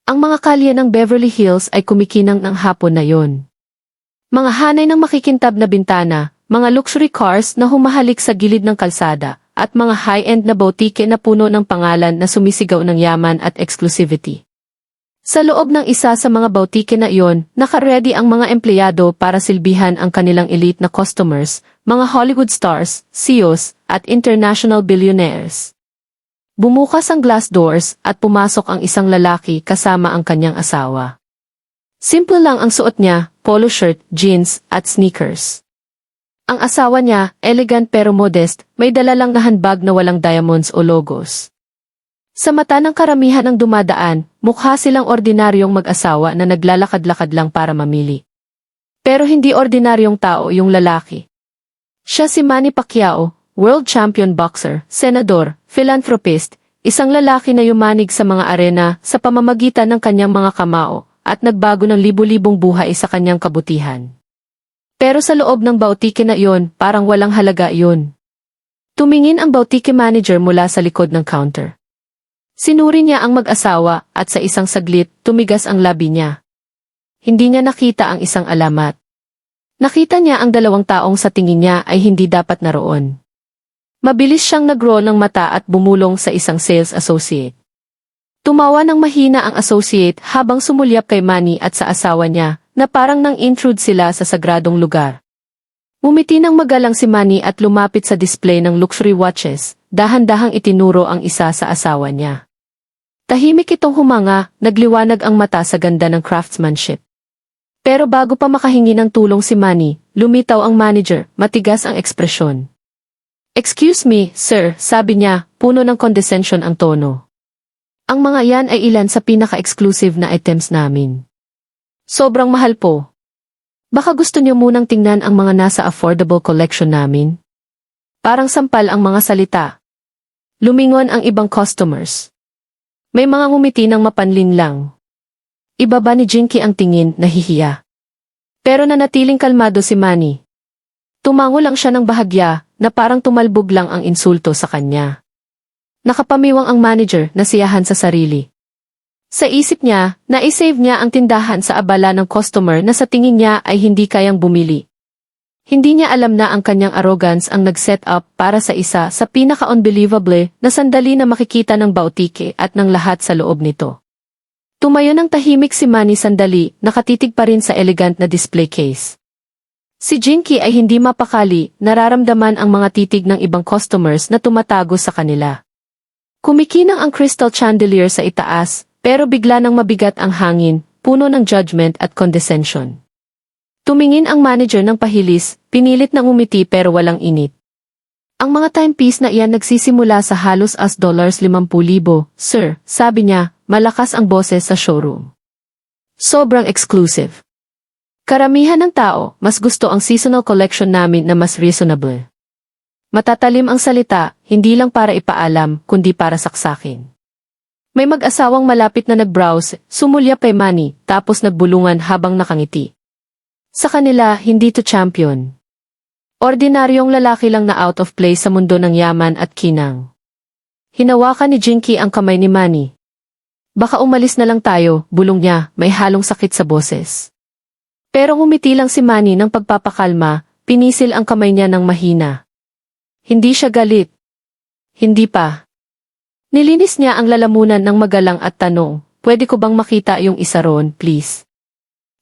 Ang mga kalye ng Beverly Hills ay kumikinang ng hapon na yon. Mga hanay ng makikintab na bintana, mga luxury cars na humahalik sa gilid ng kalsada, at mga high-end na boutique na puno ng pangalan na sumisigaw ng yaman at exclusivity. Sa loob ng isa sa mga boutique na iyon, naka-ready ang mga empleyado para silbihan ang kanilang elite na customers, mga Hollywood stars, CEOs, at international billionaires. Bumukas ang glass doors at pumasok ang isang lalaki kasama ang kanyang asawa. Simple lang ang suot niya, polo shirt, jeans, at sneakers. Ang asawa niya, elegant pero modest, may dala lang na handbag na walang diamonds o logos. Sa mata ng karamihan ng dumadaan, mukha silang ordinaryong mag-asawa na naglalakad-lakad lang para mamili. Pero hindi ordinaryong tao yung lalaki. Siya si Manny Pacquiao, world champion boxer, senador, philanthropist, isang lalaki na yumanig sa mga arena sa pamamagitan ng kanyang mga kamao, at nagbago ng libu-libong buhay sa kanyang kabutihan. Pero sa loob ng boutique na iyon, parang walang halaga iyon. Tumingin ang boutique manager mula sa likod ng counter. Sinuri niya ang mag-asawa at sa isang saglit, tumigas ang labi niya. Hindi niya nakita ang isang alamat. Nakita niya ang dalawang taong sa tingin niya ay hindi dapat naroon. Mabilis siyang nag-roll ng mata at bumulong sa isang sales associate. Tumawa ng mahina ang associate habang sumulyap kay Manny at sa asawa niya, na parang nang intrude sila sa sagradong lugar. Ngumiti ng magalang si Manny at lumapit sa display ng luxury watches, dahan-dahang itinuro ang isa sa asawa niya. Tahimik itong humanga, nagliwanag ang mata sa ganda ng craftsmanship. Pero bago pa makahingi ng tulong si Manny, lumitaw ang manager, matigas ang ekspresyon. "Excuse me, sir," sabi niya, puno ng condescension ang tono. "Ang mga yan ay ilan sa pinaka-exclusive na items namin. Sobrang mahal po. Baka gusto niyo munang tingnan ang mga nasa affordable collection namin?" Parang sampal ang mga salita. Lumingon ang ibang customers. May mga ngumiti ng mapanlin lang. Ibaba ni Jinky ang tingin, nahihiya. Pero nanatiling kalmado si Manny. Tumango lang siya ng bahagya, na parang tumalbog lang ang insulto sa kanya. Nakapamiwang ang manager, nasiyahan sa sarili. Sa isip niya, naisave niya ang tindahan sa abala ng customer na sa tingin niya ay hindi kayang bumili. Hindi niya alam na ang kanyang arrogance ang nag-set up para sa isa sa pinaka-unbelievable na sandali na makikita ng boutique at ng lahat sa loob nito. Tumayo ng tahimik si Manny sandali, nakatitig pa rin sa elegant na display case. Si Jinky ay hindi mapakali, nararamdaman ang mga titig ng ibang customers na tumatago sa kanila. Kumikinang ang crystal chandelier sa itaas, pero bigla nang mabigat ang hangin, puno ng judgment at condescension. Tumingin ang manager ng pahilis, pinilit na ngumiti pero walang init. Ang mga timepiece na iyan nagsisimula sa halos $50,000, sir, sabi niya, malakas ang boses sa showroom. Sobrang exclusive. Karamihan ng tao, mas gusto ang seasonal collection namin na mas reasonable. Matatalim ang salita, hindi lang para ipaalam, kundi para saksakin. May mag-asawang malapit na nag-browse, sumulyap kay Manny, tapos nagbulungan habang nakangiti. Sa kanila, hindi to champion. Ordinaryong lalaki lang na out of place sa mundo ng yaman at kinang. Hinawakan ni Jinky ang kamay ni Manny. "Baka umalis na lang tayo," bulong niya, may halong sakit sa boses. Pero ngumiti lang si Manny ng pagpapakalma, pinisil ang kamay niya ng mahina. Hindi siya galit. Hindi pa. Nilinis niya ang lalamunan ng magalang at tanong, "Pwede ko bang makita yung isa ron, please?"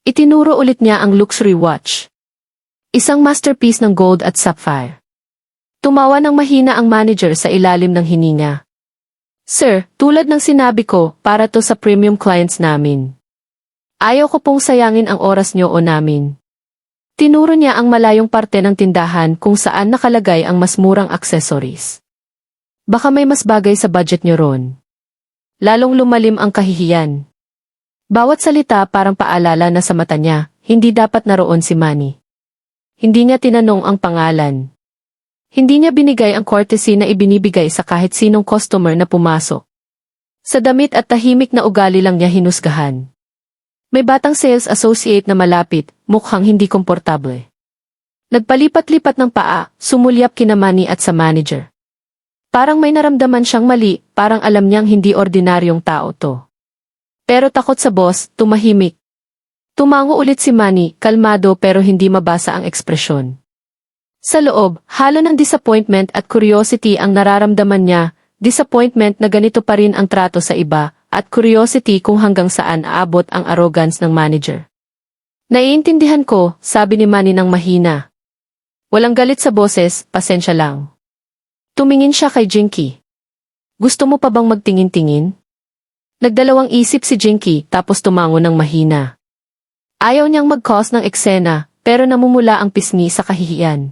Itinuro ulit niya ang luxury watch. Isang masterpiece ng gold at sapphire. Tumawa ng mahina ang manager sa ilalim ng hininga. "Sir, tulad ng sinabi ko, para to sa premium clients namin. Ayaw ko pong sayangin ang oras niyo o namin." Tinuro niya ang malayong parte ng tindahan kung saan nakalagay ang mas murang accessories. "Baka may mas bagay sa budget niyo ron." Lalong lumalim ang kahihiyan. Bawat salita parang paalala na sa mata niya, hindi dapat naroon si Manny. Hindi niya tinanong ang pangalan. Hindi niya binigay ang courtesy na ibinibigay sa kahit sinong customer na pumasok. Sa damit at tahimik na ugali lang niya hinusgahan. May batang sales associate na malapit, mukhang hindi komportable. Nagpalipat-lipat ng paa, sumulyap kina Manny at sa manager. Parang may naramdaman siyang mali, parang alam niyang hindi ordinaryong tao to. Pero takot sa boss, tumahimik. Tumango ulit si Manny, kalmado pero hindi mabasa ang ekspresyon. Sa loob, halo ng disappointment at curiosity ang nararamdaman niya, disappointment na ganito pa rin ang trato sa iba, at curiosity kung hanggang saan aabot ang arrogance ng manager. Naiintindihan ko, sabi ni Manny ng mahina. Walang galit sa boses, pasensya lang. Tumingin siya kay Jinky. Gusto mo pa bang magtingin-tingin? Nagdalawang isip si Jinky tapos tumango ng mahina. Ayaw niyang mag-cause ng eksena, pero namumula ang pisngi sa kahihiyan.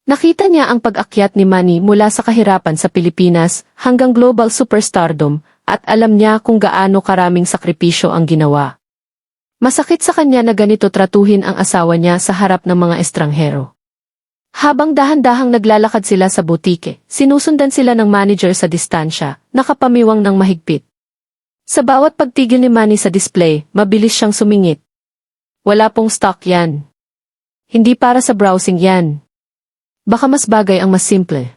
Nakita niya ang pag-akyat ni Manny mula sa kahirapan sa Pilipinas hanggang global superstardom at alam niya kung gaano karaming sakripisyo ang ginawa. Masakit sa kanya na ganito tratuhin ang asawa niya sa harap ng mga estranghero. Habang dahan-dahang naglalakad sila sa butike, sinusundan sila ng manager sa distansya, nakapamiwang ng mahigpit. Sa bawat pagtigil ni Manny sa display, mabilis siyang sumingit. Wala pong stock yan. Hindi para sa browsing yan. Baka mas bagay ang mas simple.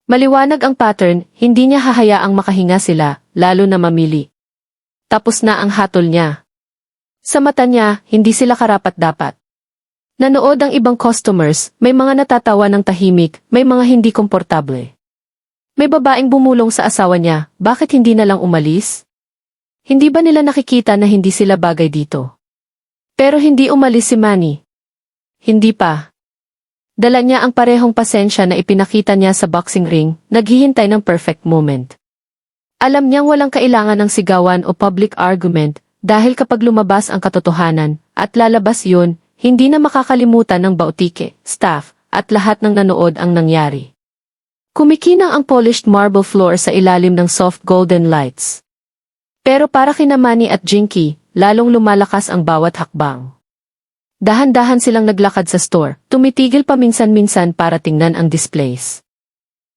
Maliwanag ang pattern, hindi niya hahayaang makahinga sila, lalo na mamili. Tapos na ang hatol niya. Sa mata niya, hindi sila karapat-dapat. Nanood ang ibang customers, may mga natatawa ng tahimik, may mga hindi komportable. May babaeng bumulong sa asawa niya, bakit hindi na lang umalis? Hindi ba nila nakikita na hindi sila bagay dito? Pero hindi umalis si Manny. Hindi pa. Dala niya ang parehong pasensya na ipinakita niya sa boxing ring, naghihintay ng perfect moment. Alam niyang walang kailangan ng sigawan o public argument, dahil kapag lumabas ang katotohanan, at lalabas yun, hindi na makakalimutan ng bautike, staff, at lahat ng nanood ang nangyari. Kumikinang ang polished marble floor sa ilalim ng soft golden lights. Pero para kina Manny at Jinky, lalong lumalakas ang bawat hakbang. Dahan-dahan silang naglakad sa store, tumitigil paminsan-minsan para tingnan ang displays.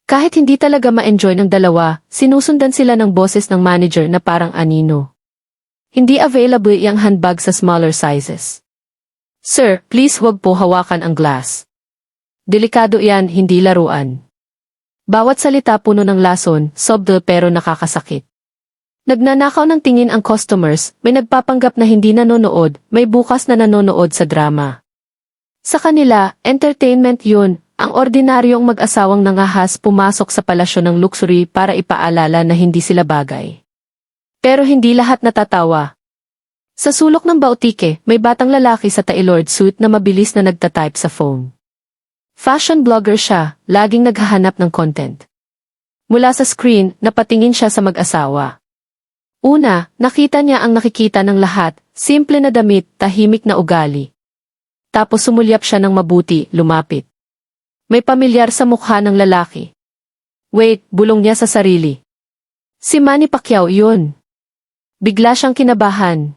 Kahit hindi talaga ma-enjoy ng dalawa, sinusundan sila ng boses ng manager na parang anino. Hindi available yung handbag sa smaller sizes. Sir, please huwag po hawakan ang glass. Delikado yan, hindi laruan. Bawat salita puno ng lason, subtle pero nakakasakit. Nagnanakaw ng tingin ang customers, may nagpapanggap na hindi nanonood, may bukas na nanonood sa drama. Sa kanila, entertainment yun, ang ordinaryong mag-asawang nangahas pumasok sa palasyo ng luxury para ipaalala na hindi sila bagay. Pero hindi lahat natatawa. Sa sulok ng bautike, may batang lalaki sa tailored suit na mabilis na nagtatype sa phone. Fashion blogger siya, laging naghahanap ng content. Mula sa screen, napatingin siya sa mag-asawa. Una, nakita niya ang nakikita ng lahat, simple na damit, tahimik na ugali. Tapos sumulyap siya ng mabuti, lumapit. May pamilyar sa mukha ng lalaki. Wait, bulong niya sa sarili. Si Manny Pacquiao yun. Bigla siyang kinabahan.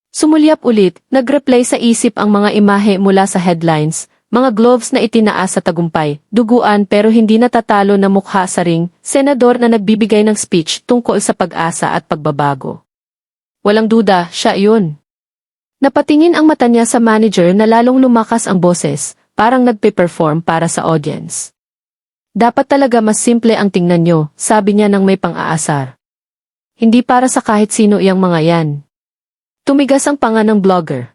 Sumulyap ulit, nag-replay sa isip ang mga imahe mula sa headlines, mga gloves na itinaas sa tagumpay, duguan pero hindi natatalo na mukha sa ring, senador na nagbibigay ng speech tungkol sa pag-asa at pagbabago. Walang duda, siya yun. Napatingin ang mata niya sa manager na lalong lumakas ang boses, parang nagpe-perform para sa audience. Dapat talaga mas simple ang tingnan nyo, sabi niya nang may pang-aasar. Hindi para sa kahit sino iyang mga yan. Tumigas ang panga ng blogger.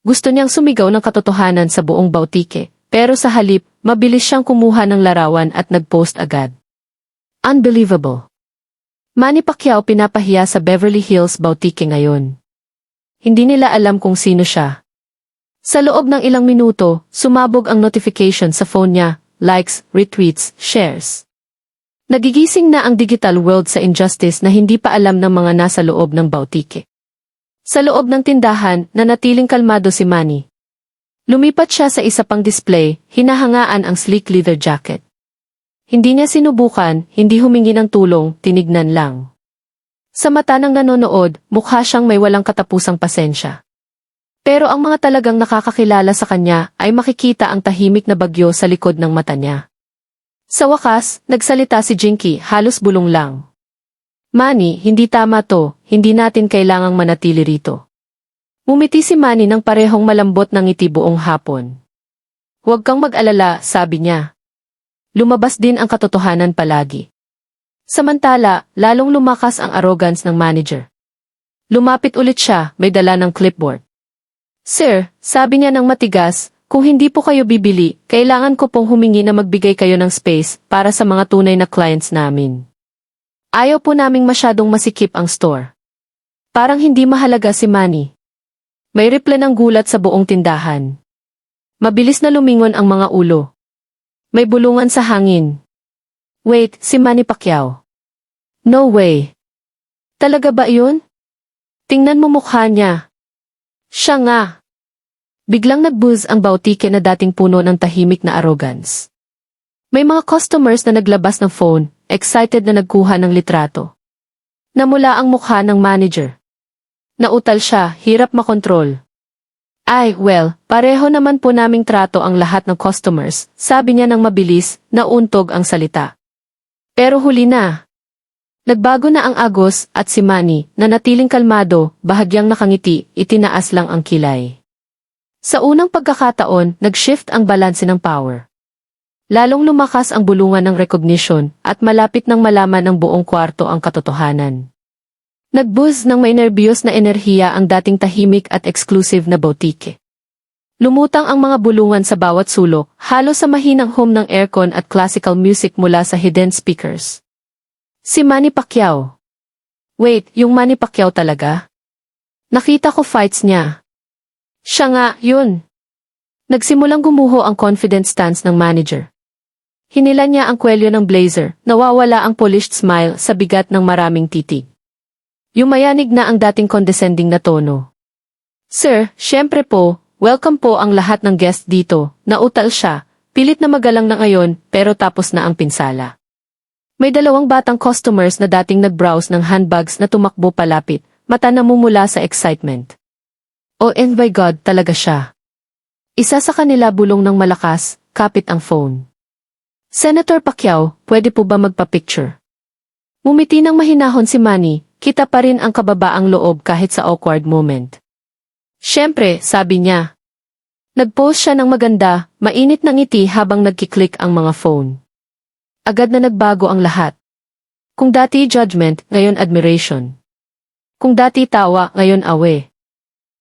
Gusto niyang sumigaw ng katotohanan sa buong bautike, pero sa halip, mabilis siyang kumuha ng larawan at nag-post agad. Unbelievable. Manny Pacquiao pinapahiya sa Beverly Hills Bautike ngayon. Hindi nila alam kung sino siya. Sa loob ng ilang minuto, sumabog ang notification sa phone niya, likes, retweets, shares. Nagigising na ang digital world sa injustice na hindi pa alam ng mga nasa loob ng bautike. Sa loob ng tindahan, nanatiling kalmado si Manny. Lumipat siya sa isa pang display, hinahangaan ang sleek leather jacket. Hindi niya sinubukan, hindi humingi ng tulong, tinignan lang. Sa mata ng nanonood, mukha siyang may walang katapusang pasensya. Pero ang mga talagang nakakakilala sa kanya ay makikita ang tahimik na bagyo sa likod ng mata niya. Sa wakas, nagsalita si Jinky, halos bulong lang. Manny, hindi tama to, hindi natin kailangang manatili rito. Ngumiti si Manny ng parehong malambot ng ngiti buong hapon. Huwag kang mag-alala, sabi niya. Lumabas din ang katotohanan palagi. Samantala, lalong lumakas ang arrogance ng manager. Lumapit ulit siya, may dala ng clipboard. Sir, sabi niya ng matigas, kung hindi po kayo bibili, kailangan ko pong humingi na magbigay kayo ng space para sa mga tunay na clients namin. Ayaw po naming masyadong masikip ang store. Parang hindi mahalaga si Manny. May riple ng gulat sa buong tindahan. Mabilis na lumingon ang mga ulo. May bulungan sa hangin. Wait, si Manny Pacquiao. No way. Talaga ba yun? Tingnan mo mukha niya. Siya nga. Biglang nag-buzz ang bautike na dating puno ng tahimik na arrogance. May mga customers na naglabas ng phone, excited na nagkuha ng litrato. Namula ang mukha ng manager. Nautal siya, hirap makontrol. Ay, well, pareho naman po naming trato ang lahat ng customers, sabi niya ng mabilis, nauntog ang salita. Pero huli na. Nagbago na ang agos at si Manny, na natiling kalmado, bahagyang nakangiti, itinaas lang ang kilay. Sa unang pagkakataon, nag-shift ang balanse ng power. Lalong lumakas ang bulungan ng recognition at malapit nang malaman ng buong kwarto ang katotohanan. Nag-buzz ng may nerbiyos na enerhiya ang dating tahimik at exclusive na boutique. Lumutang ang mga bulungan sa bawat sulok, halos sa mahinang hum ng aircon at classical music mula sa hidden speakers. Si Manny Pacquiao. Wait, yung Manny Pacquiao talaga? Nakita ko fights niya. Siya nga, yun. Nagsimulang gumuho ang confident stance ng manager. Hinila niya ang kwelyo ng blazer, nawawala ang polished smile sa bigat ng maraming titig. Yumayanig na ang dating condescending na tono. Sir, syempre po, welcome po ang lahat ng guest dito, nautal siya, pilit na magalang na ngayon, pero tapos na ang pinsala. May dalawang batang customers na dating nag-browse ng handbags na tumakbo palapit, mata namumula sa excitement. Oh and my God, talaga siya. Isa sa kanila bulong ng malakas, kapit ang phone. Senator Pacquiao, pwede po ba magpa-picture? Mumiti ng mahinahon si Manny, kita pa rin ang kababaang loob kahit sa awkward moment. Siyempre, sabi niya. Nag-post siya ng maganda, mainit ng ngiti habang nagkiklik ang mga phone. Agad na nagbago ang lahat. Kung dati judgment, ngayon admiration. Kung dati tawa, ngayon awe.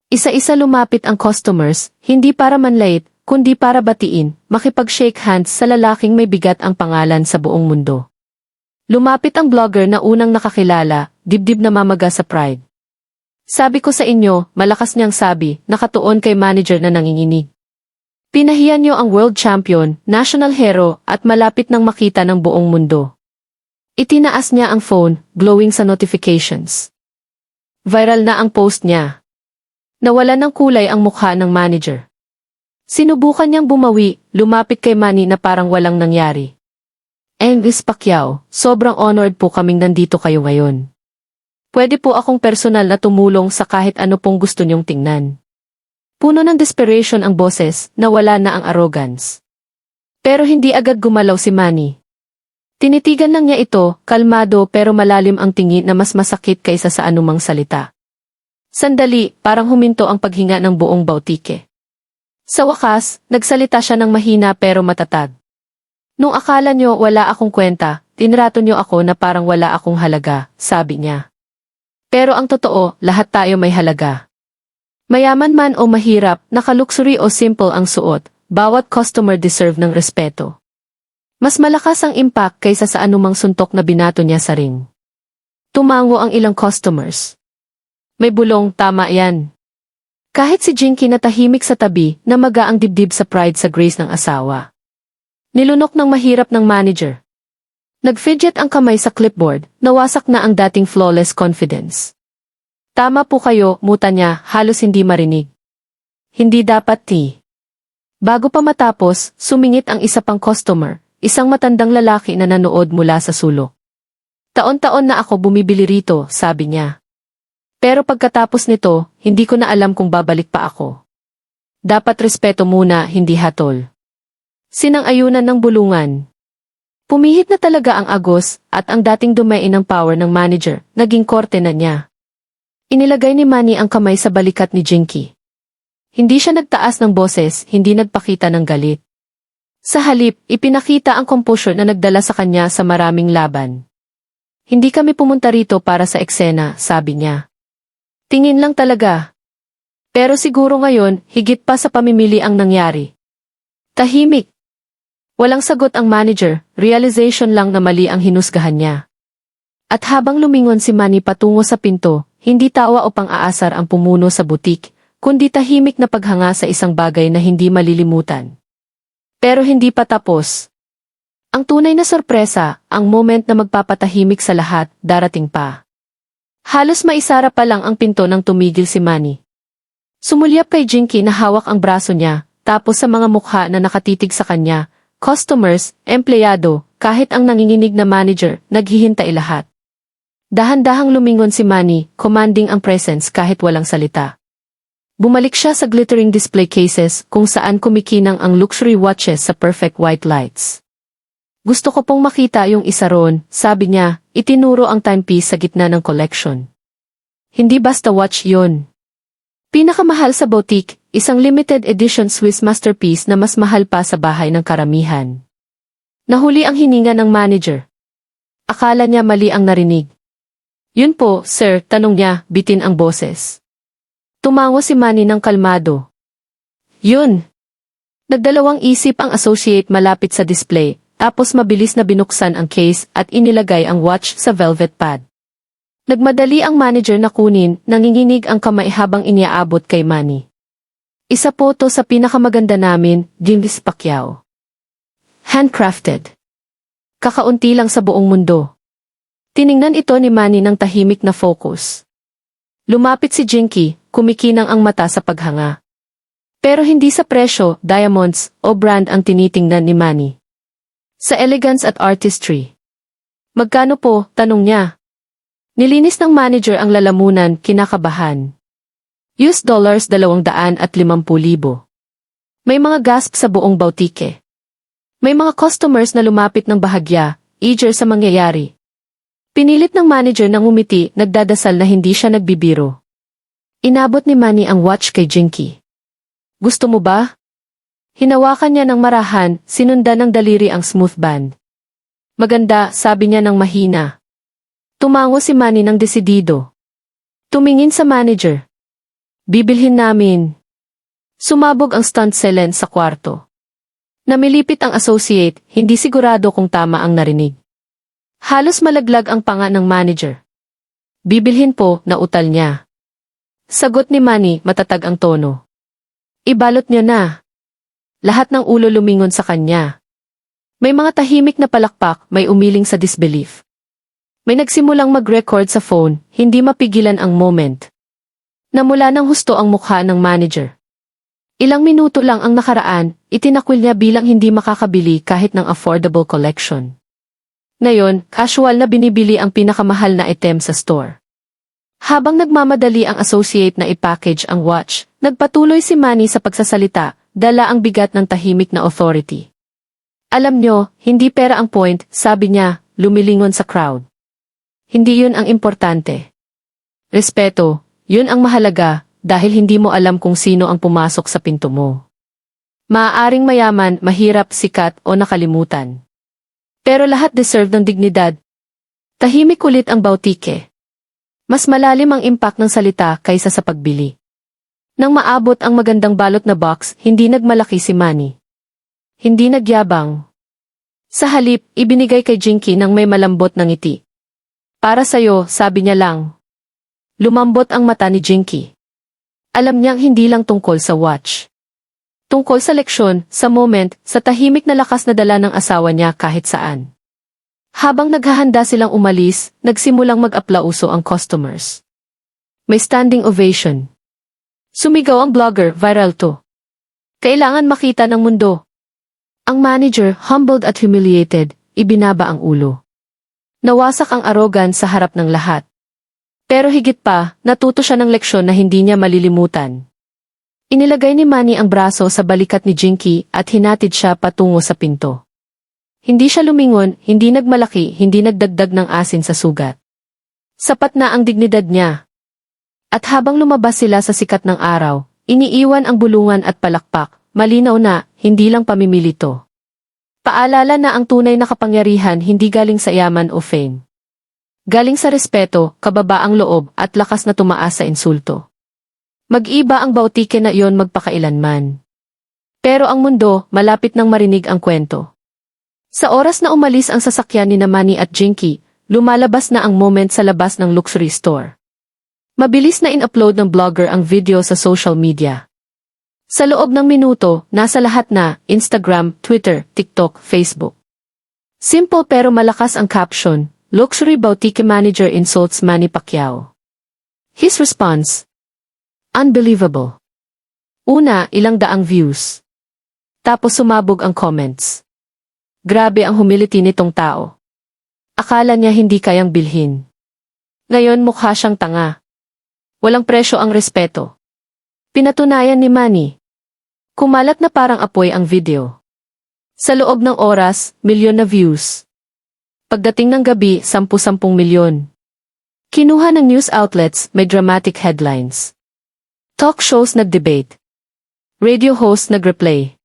Isa-isa lumapit ang customers, hindi para manlait, kundi para batiin, makipag-shake hands sa lalaking may bigat ang pangalan sa buong mundo. Lumapit ang blogger na unang nakakilala, dibdib na mamaga sa pride. Sabi ko sa inyo, malakas niyang sabi, nakatuon kay manager na nanginginig. Pinahiyan niyo ang world champion, national hero, at malapit nang makita ng buong mundo. Itinaas niya ang phone, glowing sa notifications. Viral na ang post niya. Nawalan ng kulay ang mukha ng manager. Sinubukan niyang bumawi, lumapit kay Manny na parang walang nangyari. Miss Pacquiao, sobrang honored po kaming nandito kayo ngayon. Pwede po akong personal na tumulong sa kahit ano pong gusto niyong tingnan. Puno ng desperation ang boses, nawala na ang arrogance. Pero hindi agad gumalaw si Manny. Tinitigan lang niya ito, kalmado pero malalim ang tingin na mas masakit kaysa sa anumang salita. Sandali, parang huminto ang paghinga ng buong bautike. Sa wakas, nagsalita siya ng mahina pero matatag. Nung akala niyo wala akong kwenta, tinrato niyo ako na parang wala akong halaga, sabi niya. Pero ang totoo, lahat tayo may halaga. Mayaman man o mahirap, naka-luxury o simple ang suot, bawat customer deserve ng respeto. Mas malakas ang impact kaysa sa anumang suntok na binato niya sa ring. Tumango ang ilang customers. May bulong, tama yan. Kahit si Jinky na tahimik sa tabi, namaga ang dibdib sa pride sa grace ng asawa. Nilunok ng mahirap ng manager. Nag-fidget ang kamay sa clipboard, nawasak na ang dating flawless confidence. Tama po kayo, muta niya, halos hindi marinig. Hindi dapat Bago pa matapos, sumingit ang isa pang customer, isang matandang lalaki na nanood mula sa sulok. Taon-taon na ako bumibili rito, sabi niya. Pero pagkatapos nito, hindi ko na alam kung babalik pa ako. Dapat respeto muna, hindi hatol. Sinang-ayunan ng bulungan. Pumihit na talaga ang agos, at ang dating dumain ng power ng manager, naging korte na niya. Inilagay ni Manny ang kamay sa balikat ni Jinky. Hindi siya nagtaas ng boses, hindi nagpakita ng galit. Sa halip, ipinakita ang composure na nagdala sa kanya sa maraming laban. Hindi kami pumunta rito para sa eksena, sabi niya. Tingin lang talaga. Pero siguro ngayon, higit pa sa pamimili ang nangyari. Tahimik. Walang sagot ang manager, realization lang na mali ang hinusgahan niya. At habang lumingon si Manny patungo sa pinto, hindi tawa o pang-aasar ang pumuno sa butik, kundi tahimik na paghanga sa isang bagay na hindi malilimutan. Pero hindi pa tapos. Ang tunay na sorpresa, ang moment na magpapatahimik sa lahat, darating pa. Halos maisara pa lang ang pinto nang tumigil si Manny. Sumulyap kay Jinky na hawak ang braso niya, tapos sa mga mukha na nakatitig sa kanya, customers, empleyado, kahit ang nanginginig na manager, naghihintay lahat. Dahan-dahang lumingon si Manny, commanding ang presence kahit walang salita. Bumalik siya sa glittering display cases kung saan kumikinang ang luxury watches sa perfect white lights. Gusto ko pong makita yung isa ron, sabi niya, itinuro ang timepiece sa gitna ng collection. Hindi basta watch yun. Pinakamahal sa boutique, isang limited edition Swiss masterpiece na mas mahal pa sa bahay ng karamihan. Nahuli ang hininga ng manager. Akala niya mali ang narinig. Yun po, sir, tanong niya, bitin ang boses. Tumango si Manny ng kalmado. Yun. Nagdalawang isip ang associate malapit sa display, tapos mabilis na binuksan ang case at inilagay ang watch sa velvet pad. Nagmadali ang manager na kunin, nanginginig ang kamay habang iniaabot kay Manny. Isa po to sa pinakamaganda namin, Jinky Pacquiao. Handcrafted. Kakaunti lang sa buong mundo. Tiningnan ito ni Manny ng tahimik na focus. Lumapit si Jinky, kumikinang ang mata sa paghanga. Pero hindi sa presyo, diamonds, o brand ang tinitingnan ni Manny. Sa elegance at artistry. Magkano po, tanong niya. Nilinis ng manager ang lalamunan, kinakabahan. US dollars 250,000. May mga gasp sa buong boutique. May mga customers na lumapit ng bahagya, eager sa mangyayari. Pinilit ng manager na ngumiti, nagdadasal na hindi siya nagbibiro. Inabot ni Manny ang watch kay Jinky. Gusto mo ba? Hinawakan niya ng marahan, sinundan ng daliri ang smooth band. Maganda, sabi niya ng mahina. Tumango si Manny ng desidido. Tumingin sa manager. Bibilhin namin. Sumabog ang stunt seller sa kwarto. Namilipit ang associate, hindi sigurado kung tama ang narinig. Halos malaglag ang panga ng manager. Bibilhin po, nautal niya. Sagot ni Manny, matatag ang tono. Ibalot niyo na. Lahat ng ulo lumingon sa kanya. May mga tahimik na palakpak, may umiling sa disbelief. May nagsimulang mag-record sa phone, hindi mapigilan ang moment. Namula ng husto ang mukha ng manager. Ilang minuto lang ang nakaraan, itinakwil niya bilang hindi makakabili kahit ng affordable collection. Ngayon, casual na binibili ang pinakamahal na item sa store. Habang nagmamadali ang associate na i-package ang watch, nagpatuloy si Manny sa pagsasalita, dala ang bigat ng tahimik na authority. Alam nyo, hindi pera ang point, sabi niya, lumilingon sa crowd. Hindi yun ang importante. Respeto, yun ang mahalaga, dahil hindi mo alam kung sino ang pumasok sa pinto mo. Maaaring mayaman, mahirap, sikat, o nakalimutan. Pero lahat deserve ng dignidad. Tahimik ulit ang boutique. Mas malalim ang impact ng salita kaysa sa pagbili. Nang maabot ang magandang balot na box, hindi nagmalaki si Manny. Hindi nagyabang. Sa halip, ibinigay kay Jinky ng may malambot na ngiti. Para sa'yo, sabi niya lang. Lumambot ang mata ni Jinky. Alam niyang hindi lang tungkol sa watch. Tungkol sa leksyon, sa moment, sa tahimik na lakas na dala ng asawa niya kahit saan. Habang naghahanda silang umalis, nagsimulang mag-aplauso ang customers. May standing ovation. Sumigaw ang blogger, viral to. Kailangan makita ng mundo. Ang manager, humbled at humiliated, ibinaba ang ulo. Nawasak ang arogan sa harap ng lahat. Pero higit pa, natuto siya ng leksyon na hindi niya malilimutan. Inilagay ni Manny ang braso sa balikat ni Jinky at hinatid siya patungo sa pinto. Hindi siya lumingon, hindi nagmalaki, hindi nagdagdag ng asin sa sugat. Sapat na ang dignidad niya. At habang lumabas sila sa sikat ng araw, iniiwan ang bulungan at palakpak, malinaw na, hindi lang pamimilito. Paalala na ang tunay na kapangyarihan hindi galing sa yaman o fame. Galing sa respeto, kababaang loob at lakas na tumaas sa insulto. Mag-iba ang bautike na iyon magpakailanman. Pero ang mundo, malapit nang marinig ang kwento. Sa oras na umalis ang sasakyan ni Manny at Jinky, lumalabas na ang moment sa labas ng luxury store. Mabilis na in-upload ng blogger ang video sa social media. Sa loob ng minuto, nasa lahat na, Instagram, Twitter, TikTok, Facebook. Simple pero malakas ang caption, Luxury Boutique Manager insults Manny Pacquiao. His response, unbelievable. Una, ilang daang views. Tapos sumabog ang comments. Grabe ang humility nitong tao. Akala niya hindi kayang bilhin. Ngayon mukha siyang tanga. Walang presyo ang respeto. Pinatunayan ni Manny. Kumalat na parang apoy ang video. Sa loob ng oras, milyon na views. Pagdating ng gabi, 10-10 milyon. Kinuha ng news outlets, may dramatic headlines. Talk shows nag-debate. Radio hosts nag-replay.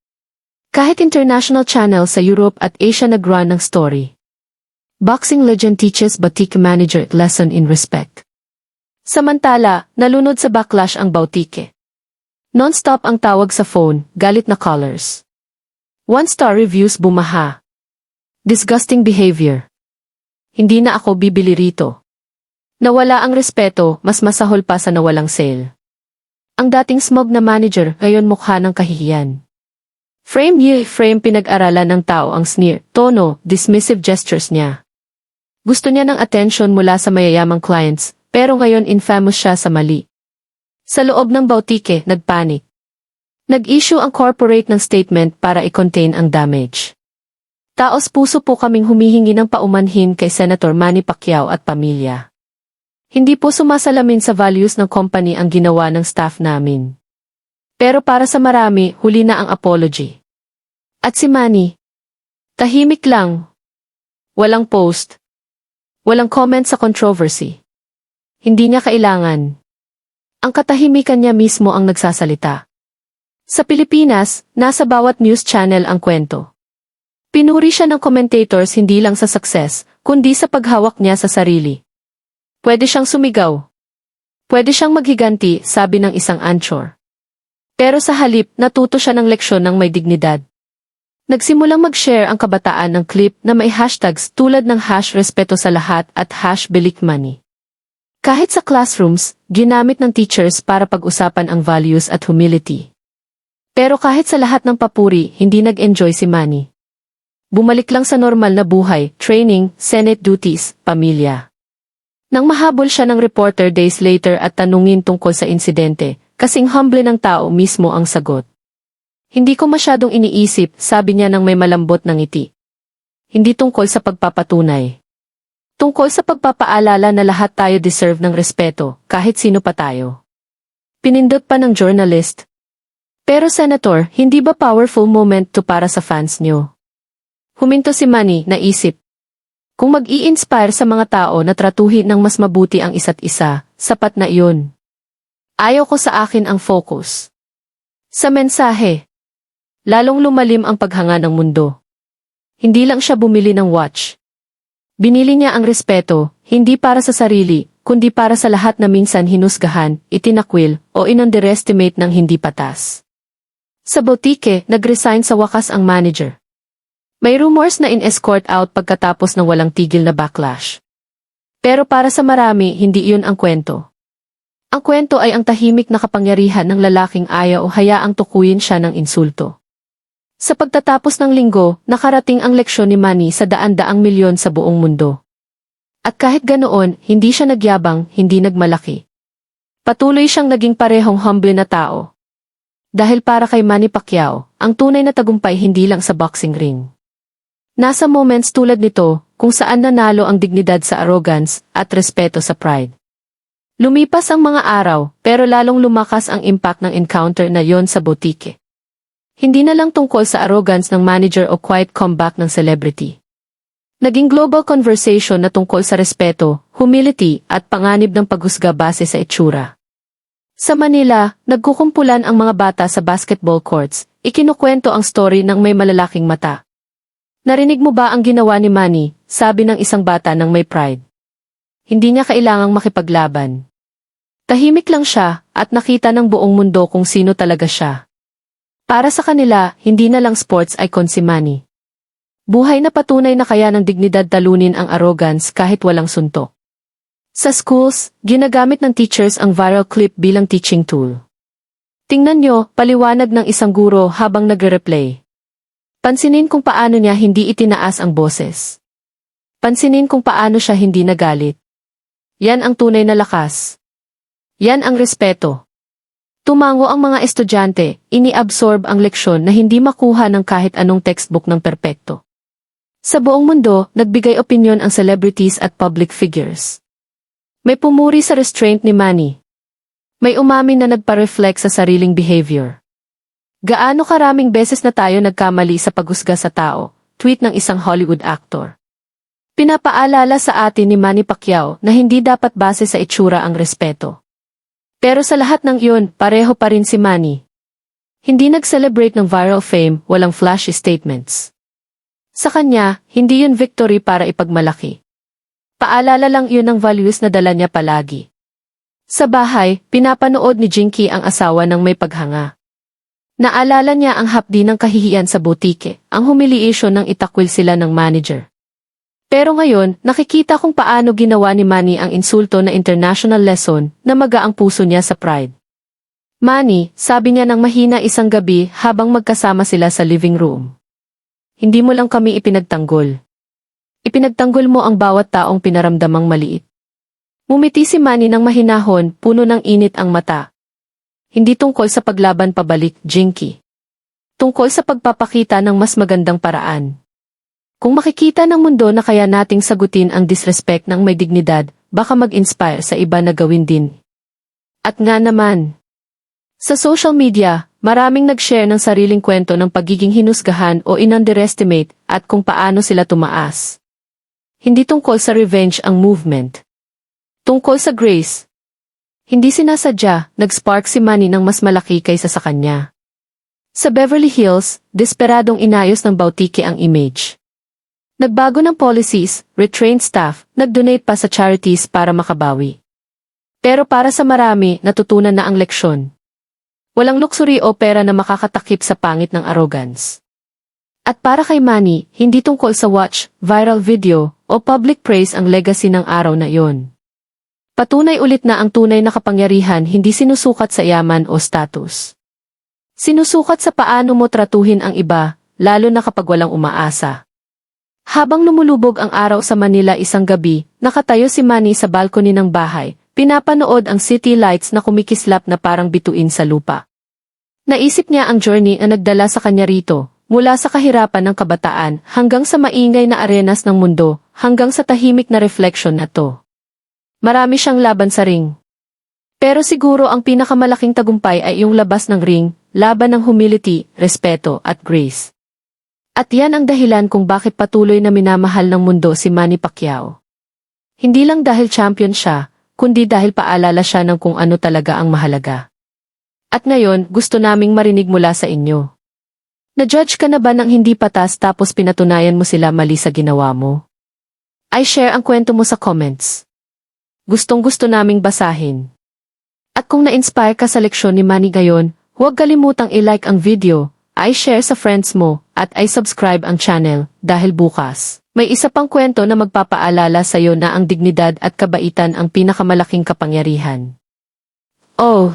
Kahit international channel sa Europe at Asia nag-run ng story. Boxing legend teaches boutique manager lesson in respect. Samantala, nalunod sa backlash ang bautike. Non-stop ang tawag sa phone, galit na callers. One-star reviews bumaha. Disgusting behavior. Hindi na ako bibili rito. Nawala ang respeto, mas masahol pa sa nawalang sale. Ang dating smug na manager ngayon mukha ng kahihiyan. Frame pinag-aralan ng tao ang sneer, tono, dismissive gestures niya. Gusto niya ng attention mula sa mayayamang clients, pero ngayon infamous siya sa mali. Sa loob ng bautike, nagpanik. Nag-issue ang corporate ng statement para i-contain ang damage. Taos puso po kaming humihingi ng paumanhin kay Senator Manny Pacquiao at pamilya. Hindi po sumasalamin sa values ng company ang ginawa ng staff namin. Pero para sa marami, huli na ang apology. At si Manny, tahimik lang. Walang post. Walang comment sa controversy. Hindi niya kailangan. Ang katahimikan niya mismo ang nagsasalita. Sa Pilipinas, nasa bawat news channel ang kwento. Pinuri siya ng commentators hindi lang sa success, kundi sa paghawak niya sa sarili. Pwede siyang sumigaw. Pwede siyang maghiganti, sabi ng isang anchor. Pero sa halip, natuto siya ng leksyon ng may dignidad. Nagsimulang mag-share ang kabataan ng clip na may hashtags tulad ng #respeto sa lahat at #belikmani. Kahit sa classrooms, ginamit ng teachers para pag-usapan ang values at humility. Pero kahit sa lahat ng papuri, hindi nag-enjoy si Manny. Bumalik lang sa normal na buhay, training, Senate duties, pamilya. Nang mahabol siya ng reporter days later at tanungin tungkol sa insidente, kasing humble ng tao mismo ang sagot. Hindi ko masyadong iniisip, sabi niya nang may malambot na ngiti. Hindi tungkol sa pagpapatunay. Tungkol sa pagpapaalala na lahat tayo deserve ng respeto, kahit sino pa tayo. Pinindot pa ng journalist. Pero Senator, hindi ba powerful moment to para sa fans niyo? Huminto si Manny, naisip. Kung mag-i-inspire sa mga tao na tratuhin ng mas mabuti ang isa't isa, sapat na iyon. Ayaw ko sa akin ang focus. Sa mensahe, lalong lumalim ang paghanga ng mundo. Hindi lang siya bumili ng watch. Binili niya ang respeto, hindi para sa sarili, kundi para sa lahat na minsan hinusgahan, itinakwil, o in-underestimate ng hindi patas. Sa boutique, nag-resign sa wakas ang manager. May rumors na in-escort out pagkatapos ng walang tigil na backlash. Pero para sa marami, hindi iyon ang kwento. Ang kwento ay ang tahimik na kapangyarihan ng lalaking ayaw o hayaang tukuyin siya ng insulto. Sa pagtatapos ng linggo, nakarating ang leksyon ni Manny sa daan-daang milyon sa buong mundo. At kahit ganoon, hindi siya nagyabang, hindi nagmalaki. Patuloy siyang naging parehong humble na tao. Dahil para kay Manny Pacquiao, ang tunay na tagumpay hindi lang sa boxing ring. Nasa moments tulad nito, kung saan nanalo ang dignidad sa arrogance at respeto sa pride. Lumipas ang mga araw, pero lalong lumakas ang impact ng encounter na yon sa boutique. Hindi na lang tungkol sa arrogance ng manager o quiet comeback ng celebrity. Naging global conversation na tungkol sa respeto, humility, at panganib ng paghusga base sa itsura. Sa Manila, nagkukumpulan ang mga bata sa basketball courts, ikinukwento ang story ng may malalaking mata. Narinig mo ba ang ginawa ni Manny, sabi ng isang bata ng may pride. hindi niya kailangang makipaglaban. Tahimik lang siya at nakita ng buong mundo kung sino talaga siya. Para sa kanila, hindi na lang sports icon si Manny. Buhay na patunay na kaya ng dignidad talunin ang arrogance kahit walang suntok. Sa schools, ginagamit ng teachers ang viral clip bilang teaching tool. Tingnan nyo, paliwanag ng isang guro habang nagre-replay. Pansinin kung paano niya hindi itinaas ang boses. Pansinin kung paano siya hindi nagalit. Yan ang tunay na lakas. Yan ang respeto. Tumango ang mga estudyante, ini-absorb ang leksyon na hindi makuha ng kahit anong textbook ng perpekto. Sa buong mundo, nagbigay opinyon ang celebrities at public figures. May pumuri sa restraint ni Manny. May umamin na nagpa-reflect sa sariling behavior. Gaano karaming beses na tayo nagkamali sa paghusga sa tao, tweet ng isang Hollywood actor. Pinapaalala sa atin ni Manny Pacquiao na hindi dapat base sa itsura ang respeto. Pero sa lahat ng iyon, pareho pa rin si Manny. Hindi nag-celebrate ng viral fame, walang flashy statements. Sa kanya, hindi yun victory para ipagmalaki. Paalala lang yun ng values na dala niya palagi. Sa bahay, pinapanood ni Jinky ang asawa ng may paghanga. Naalala niya ang hapdi ng kahihiyan sa butike, ang humiliation ng itakwil sila ng manager. Pero ngayon, nakikita kung paano ginawa ni Manny ang insulto na international lesson na magaang puso niya sa pride. Manny, sabi niya ng mahina isang gabi habang magkasama sila sa living room. Hindi mo lang kami ipinagtanggol. Ipinagtanggol mo ang bawat taong pinaramdamang maliit. Mumiti si Manny ng mahinahon, puno ng init ang mata. Hindi tungkol sa paglaban pabalik, Jinky. Tungkol sa pagpapakita ng mas magandang paraan. Kung makikita ng mundo na kaya nating sagutin ang disrespect ng may dignidad, baka mag-inspire sa iba na gawin din. At nga naman, sa social media, maraming nag-share ng sariling kwento ng pagiging hinusgahan o in-underestimate at kung paano sila tumaas. Hindi tungkol sa revenge ang movement. Tungkol sa grace. Hindi sinasadya, nag-spark si Manny ng mas malaki kaysa sa kanya. Sa Beverly Hills, desperadong inayos ng Bautike ang image. Nagbago ng policies, retrained staff, nag-donate pa sa charities para makabawi. Pero para sa marami, natutunan na ang leksyon. Walang luxury o pera na makakatakip sa pangit ng arrogance. At para kay Manny, hindi tungkol sa watch, viral video, o public praise ang legacy ng araw na iyon. Patunay ulit na ang tunay na kapangyarihan hindi sinusukat sa yaman o status. Sinusukat sa paano mo tratuhin ang iba, lalo na kapag walang umaasa. Habang lumulubog ang araw sa Manila isang gabi, nakatayo si Manny sa balcony ng bahay, pinapanood ang city lights na kumikislap na parang bituin sa lupa. Naisip niya ang journey na nagdala sa kanya rito, mula sa kahirapan ng kabataan hanggang sa maingay na arenas ng mundo, hanggang sa tahimik na reflection na to. Marami siyang laban sa ring. Pero siguro ang pinakamalaking tagumpay ay yung labas ng ring, laban ng humility, respeto at grace. At yan ang dahilan kung bakit patuloy na minamahal ng mundo si Manny Pacquiao. Hindi lang dahil champion siya, kundi dahil paalala siya ng kung ano talaga ang mahalaga. At ngayon, gusto naming marinig mula sa inyo. Na-judge ka na ba ng hindi patas tapos pinatunayan mo sila mali sa ginawa mo? I-share ang kwento mo sa comments. Gustong-gusto naming basahin. At kung na-inspire ka sa leksyon ni Manny ngayon, huwag kalimutang i-like ang video, i-share sa friends mo, at i-subscribe ang channel, dahil bukas, may isa pang kwento na magpapaalala sa iyo na ang dignidad at kabaitan ang pinakamalaking kapangyarihan. Oh!